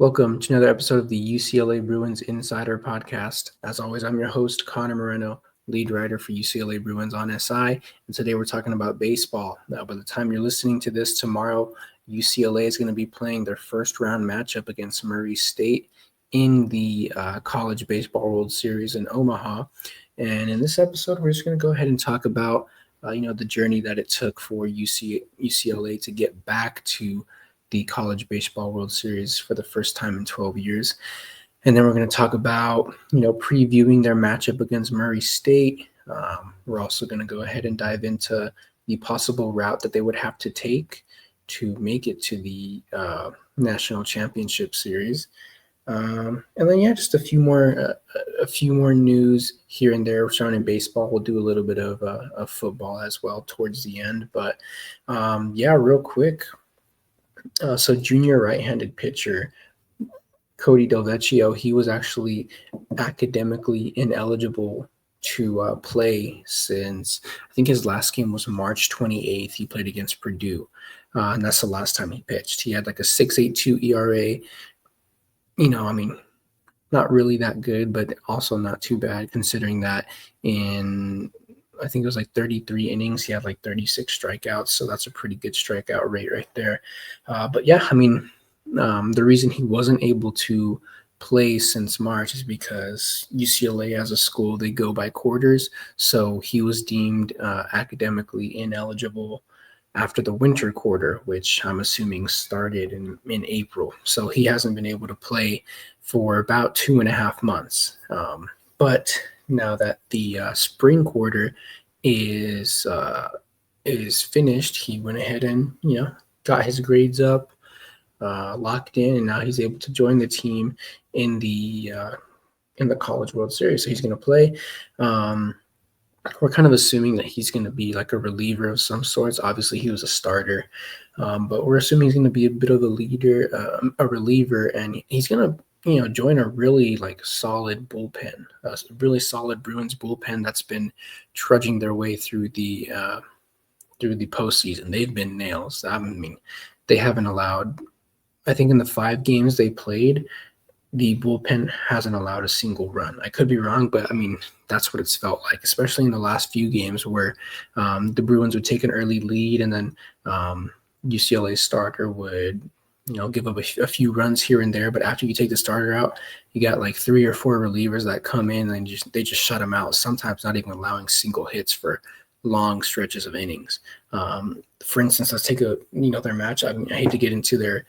Welcome to another episode of the UCLA Bruins Insider Podcast. As always, I'm your host, Connor Moreno, lead writer for UCLA Bruins on SI, and today we're talking about baseball. Now, by the time you're listening to this tomorrow, UCLA is going to be playing their first round matchup against Murray State in the College Baseball World Series in Omaha. And in this episode, we're just going to go ahead and talk about the journey that it took for UCLA to get back to the College Baseball World Series for the first time in 12 years. And then we're going to talk about, previewing their matchup against Murray State. We're also going to go ahead and dive into the possible route that they would have to take to make it to the National Championship Series. And then, just a few more news here and there surrounding baseball. We'll do a little bit of football as well towards the end. But, real quick. So junior right-handed pitcher Cody Delvecchio, he was actually academically ineligible to play since I think his last game was March 28th. He played against Purdue, and that's the last time he pitched. He had like a 6.82 ERA. Not really that good, but also not too bad considering that I think it was like 33 innings. He had like 36 strikeouts. So that's a pretty good strikeout rate right there. The reason he wasn't able to play since March is because UCLA as a school, they go by quarters. So he was deemed academically ineligible after the winter quarter, which I'm assuming started in April. So he hasn't been able to play for about 2.5 months. But now that the spring quarter is finished, he went ahead and got his grades up, locked in, and now he's able to join the team in the College World Series. So he's going to play. We're kind of assuming that he's going to be like a reliever of some sorts. Obviously, he was a starter, but we're assuming he's going to be a bit of a reliever, and he's going to join a really solid bullpen, a really solid Bruins bullpen that's been trudging their way through the postseason. They've been nails. They haven't allowed, I think in the 5 games they played, the bullpen hasn't allowed a single run. I could be wrong, but that's what it's felt like, especially in the last few games where the Bruins would take an early lead and then UCLA starter would give up a few runs here and there, but after you take the starter out, you got like 3 or 4 relievers that come in and they just shut them out. Sometimes not even allowing single hits for long stretches of innings. For instance, let's take their match. I hate to get into their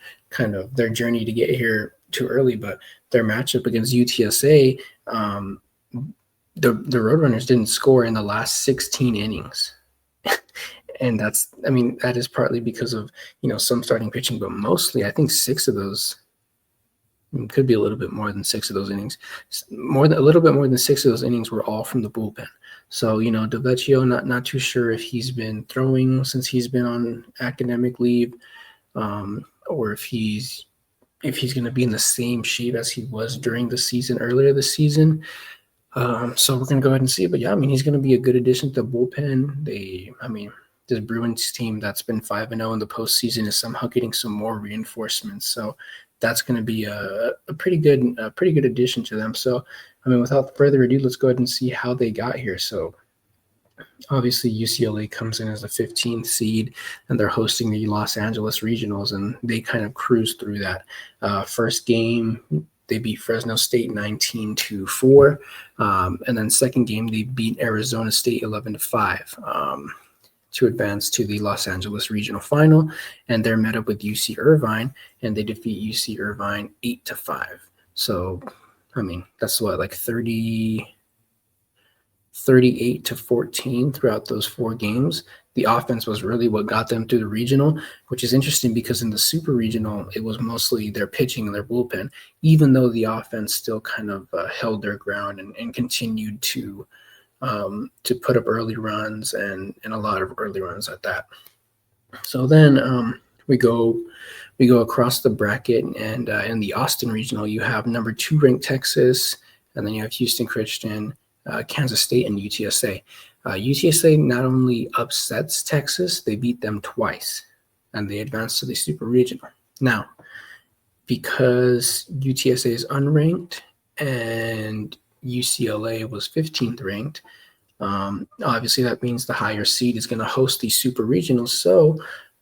journey to get here too early, but their matchup against UTSA, the Roadrunners didn't score in the last 16 innings. And that is partly because of, some starting pitching, but mostly I think 6 of those, could be a little bit more than 6 of those innings, a little bit more than 6 of those innings were all from the bullpen. So, Delvecchio, not too sure if he's been throwing since he's been on academic leave, or if he's going to be in the same shape as he was during the season, earlier this season. So we're going to go ahead and see. But he's going to be a good addition to the bullpen. This Bruins team that's been 5-0 in the postseason is somehow getting some more reinforcements. So that's going to be a pretty good addition to them. So, without further ado, let's go ahead and see how they got here. So obviously UCLA comes in as a 15th seed and they're hosting the Los Angeles Regionals, and they kind of cruise through that. First game, they beat Fresno State 19-4. And then second game, they beat Arizona State 11-5. To advance to the Los Angeles Regional Final, and they're met up with UC Irvine, and they defeat UC Irvine 8-5. So, that's what, like 38-14 throughout those 4 games. The offense was really what got them through the regional, which is interesting because in the super regional, it was mostly their pitching and their bullpen, even though the offense still kind of held their ground and continued to put up early runs and a lot of early runs at that. So then we go across the bracket, and in the Austin Regional, you have number 2 ranked Texas, and then you have Houston Christian, Kansas State, and UTSA. UTSA not only upsets Texas, they beat them twice, and they advance to the Super Regional. Now, if because UTSA is unranked and UCLA was 15th ranked, obviously that means the higher seed is going to host these super regionals. So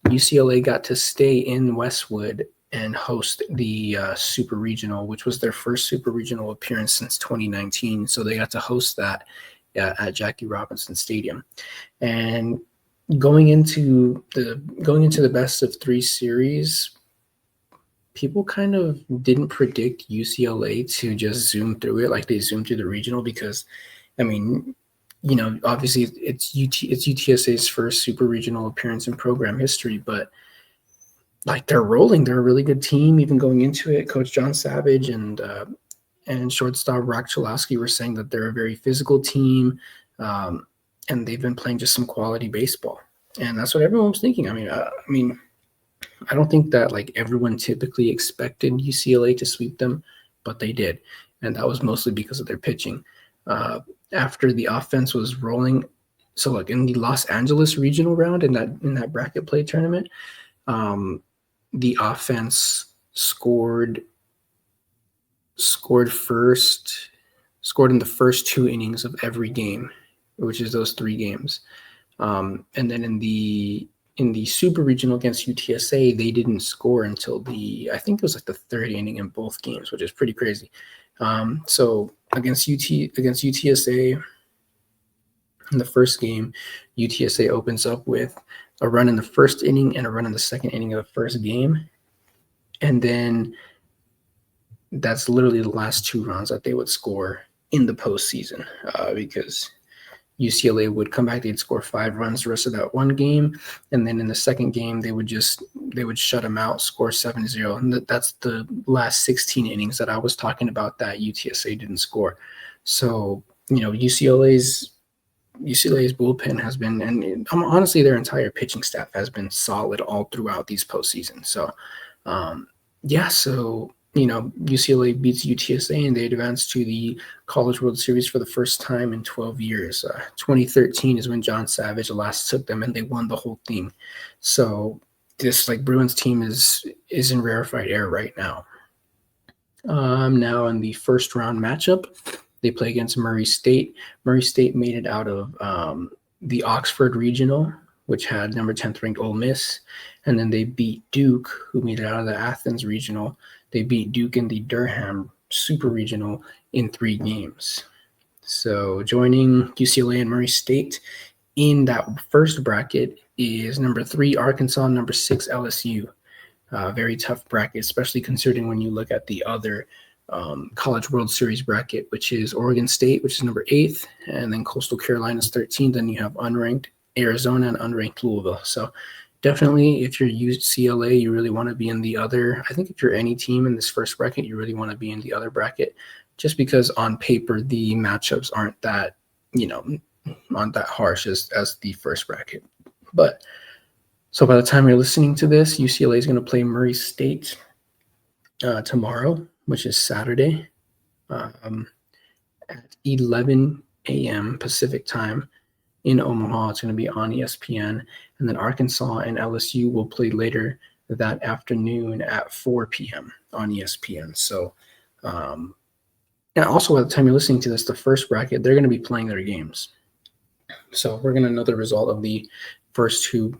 UCLA got to stay in Westwood and host the super regional, which was their first super regional appearance since 2019. So they got to host that at Jackie Robinson Stadium. And going into the best of 3 series, people kind of didn't predict UCLA to just zoom through it like they zoomed through the regional, because, I mean, obviously it's UTSA's first super regional appearance in program history, but like they're rolling. They're a really good team. Even going into it, Coach John Savage and shortstop Rock Chalowski were saying that they're a very physical team, and they've been playing just some quality baseball. And that's what everyone was thinking. I mean, I don't think that like everyone typically expected UCLA to sweep them, but they did, and that was mostly because of their pitching. After the offense was rolling, so like in the Los Angeles regional round in that bracket play tournament, the offense scored in the first 2 innings of every game, which is those 3 games. And then in the super regional against UTSA, they didn't score until I think it was like the 3rd inning in both games, which is pretty crazy. So against UTSA in the first game, UTSA opens up with a run in the 1st inning and a run in the 2nd inning of the 1st game. And then that's literally the last 2 runs that they would score in the postseason, because UCLA would come back, they'd score 5 runs the rest of that one game, and then in the 2nd game they would shut them out, score 7-0, and that's the last 16 innings that I was talking about that UTSA didn't score. So UCLA's bullpen has been, and honestly their entire pitching staff has been solid all throughout these postseasons. So UCLA beats UTSA and they advance to the College World Series for the first time in 12 years. 2013 is when John Savage last took them, and they won the whole thing. So this Bruins team is in rarefied air right now. Now in the first round matchup, they play against Murray State. Murray State made it out of the Oxford Regional, which had number 10th ranked Ole Miss, and then they beat Duke, who made it out of the Athens Regional. They beat Duke in the Durham Super Regional in 3 games. So joining UCLA and Murray State in that first bracket is number 3 Arkansas, number 6 LSU. Very tough bracket, especially considering when you look at the other College World Series bracket, which is Oregon State, which is number 8th, and then Coastal Carolina's 13th. Then you have unranked Arizona and unranked Louisville. So definitely, if you're UCLA, you really want to be in the other. I think if you're any team in this first bracket, you really want to be in the other bracket, just because on paper the matchups aren't that harsh as the first bracket. But so by the time you're listening to this, UCLA is going to play Murray State tomorrow, which is Saturday, at 11 a.m. Pacific time. In Omaha, it's going to be on ESPN, and then Arkansas and LSU will play later that afternoon at 4 p.m. on ESPN. So, and also by the time you're listening to this, the first bracket, they're going to be playing their games. So we're going to know the result of the first two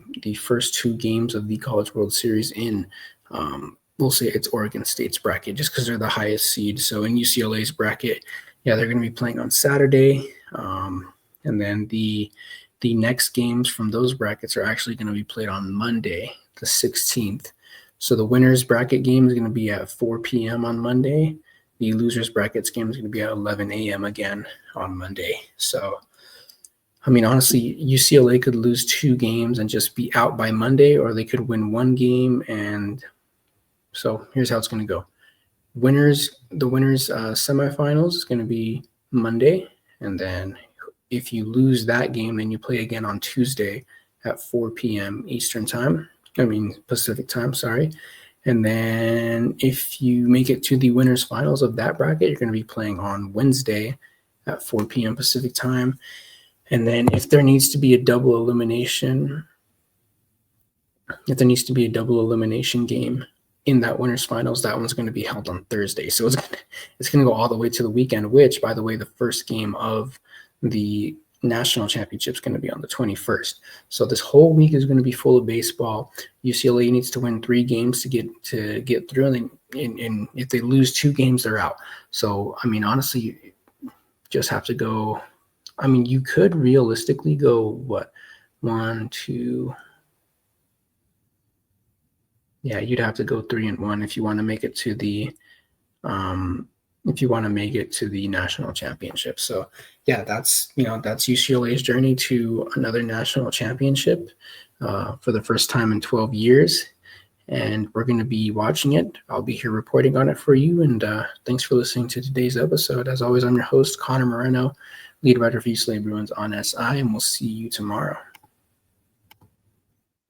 games of the College World Series in, we'll say it's Oregon State's bracket, just because they're the highest seed. So in UCLA's bracket, they're going to be playing on Saturday. And then the next games from those brackets are actually going to be played on Monday, the 16th. So the winner's bracket game is going to be at 4 p.m. on Monday. The loser's brackets game is going to be at 11 a.m. again on Monday. So, I mean, honestly, UCLA could lose 2 games and just be out by Monday, or they could win 1 game. And so here's how it's going to go. The winners semifinals is going to be Monday, and then if you lose that game, then you play again on Tuesday at 4 p.m. Pacific time, sorry. And then if you make it to the winners finals of that bracket, you're going to be playing on Wednesday at 4 p.m. Pacific time. And then if there needs to be a double elimination game, in that winners finals, that one's going to be held on Thursday. So it's going to go all the way to the weekend, which, by the way, the first game of the national championship is going to be on the 21st. So this whole week is going to be full of baseball. UCLA needs to win 3 games to get through, and if they lose 2 games, they're out. So, I mean, honestly, you just have to go. I mean, you could realistically go, what, 1, 2. Yeah, you'd have to go 3-1 if you want to make it to the national championship. So yeah, that's UCLA's journey to another national championship for the first time in 12 years. And we're going to be watching it. I'll be here reporting on it for you. And thanks for listening to today's episode. As always, I'm your host, Connor Moreno, lead writer for UCLA Bruins on SI, and we'll see you tomorrow.